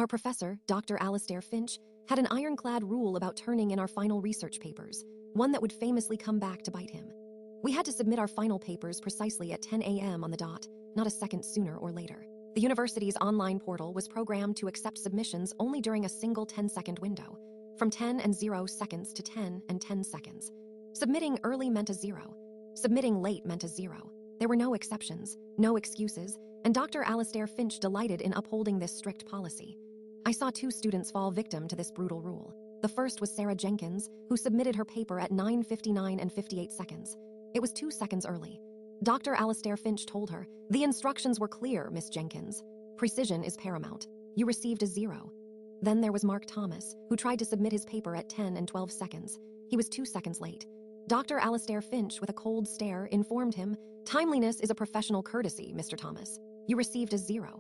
Our professor, Dr. Alastair Finch, had an ironclad rule about turning in our final research papers, one that would famously come back to bite him. We had to submit our final papers precisely at 10 a.m. on the dot, not a second sooner or later. The university's online portal was programmed to accept submissions only during a single 10-second window, from 10 and 0 seconds to 10 and 10 seconds. Submitting early meant a 0. Submitting late meant a 0. There were no exceptions, no excuses, and Dr. Alastair Finch delighted in upholding this strict policy. I saw 2 students fall victim to this brutal rule. The first was Sarah Jenkins, who submitted her paper at 9:59 and 58 seconds. It was 2 seconds early. Dr. Alastair Finch told her, "The instructions were clear, Miss Jenkins. Precision is paramount. You received a 0. Then there was Mark Thomas, who tried to submit his paper at 10 and 12 seconds. He was 2 seconds late. Dr. Alastair Finch, with a cold stare, informed him, "Timeliness is a professional courtesy, Mr. Thomas. You received a 0.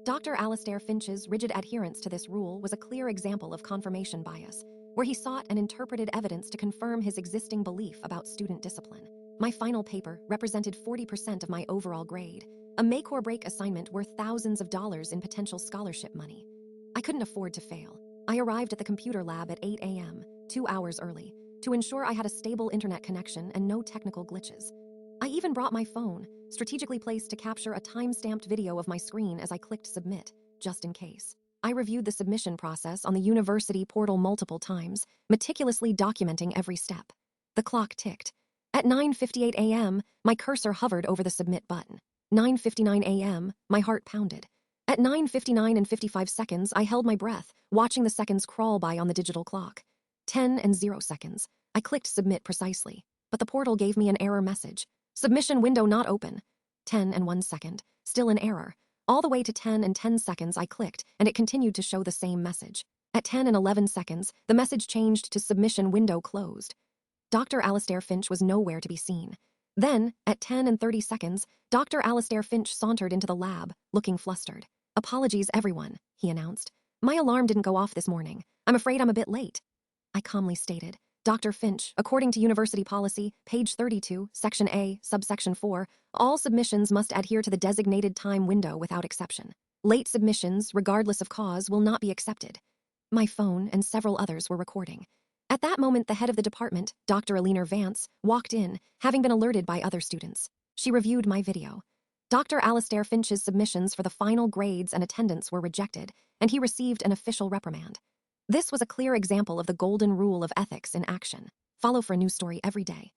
Dr. Alastair Finch's rigid adherence to this rule was a clear example of confirmation bias, where he sought and interpreted evidence to confirm his existing belief about student discipline. My final paper represented 40% of my overall grade, a make-or-break assignment worth thousands of dollars in potential scholarship money. I couldn't afford to fail. I arrived at the computer lab at 8 a.m., 2 hours early, to ensure I had a stable internet connection and no technical glitches. I even brought my phone, strategically placed to capture a time-stamped video of my screen as I clicked submit, just in case. I reviewed the submission process on the university portal multiple times, meticulously documenting every step. The clock ticked. At 9:58 a.m., my cursor hovered over the submit button. 9:59 a.m., my heart pounded. At 9:59 and 55 seconds, I held my breath, watching the seconds crawl by on the digital clock. 10 and 0 seconds. I clicked submit precisely, but the portal gave me an error message. Submission window not open. 10 and 1 second. Still an error. All the way to 10 and 10 seconds I clicked, and it continued to show the same message. At 10 and 11 seconds, the message changed to submission window closed. Dr. Alastair Finch was nowhere to be seen. Then, at 10 and 30 seconds, Dr. Alastair Finch sauntered into the lab, looking flustered. "Apologies, everyone," he announced. "My alarm didn't go off this morning. I'm afraid I'm a bit late." I calmly stated, "Dr. Finch, according to university policy, page 32, section A, subsection 4, all submissions must adhere to the designated time window without exception. Late submissions, regardless of cause, will not be accepted." My phone and several others were recording. At that moment, the head of the department, Dr. Alina Vance, walked in, having been alerted by other students. She reviewed my video. Dr. Alastair Finch's submissions for the final grades and attendance were rejected, and he received an official reprimand. This was a clear example of the golden rule of ethics in action. Follow for a new story every day.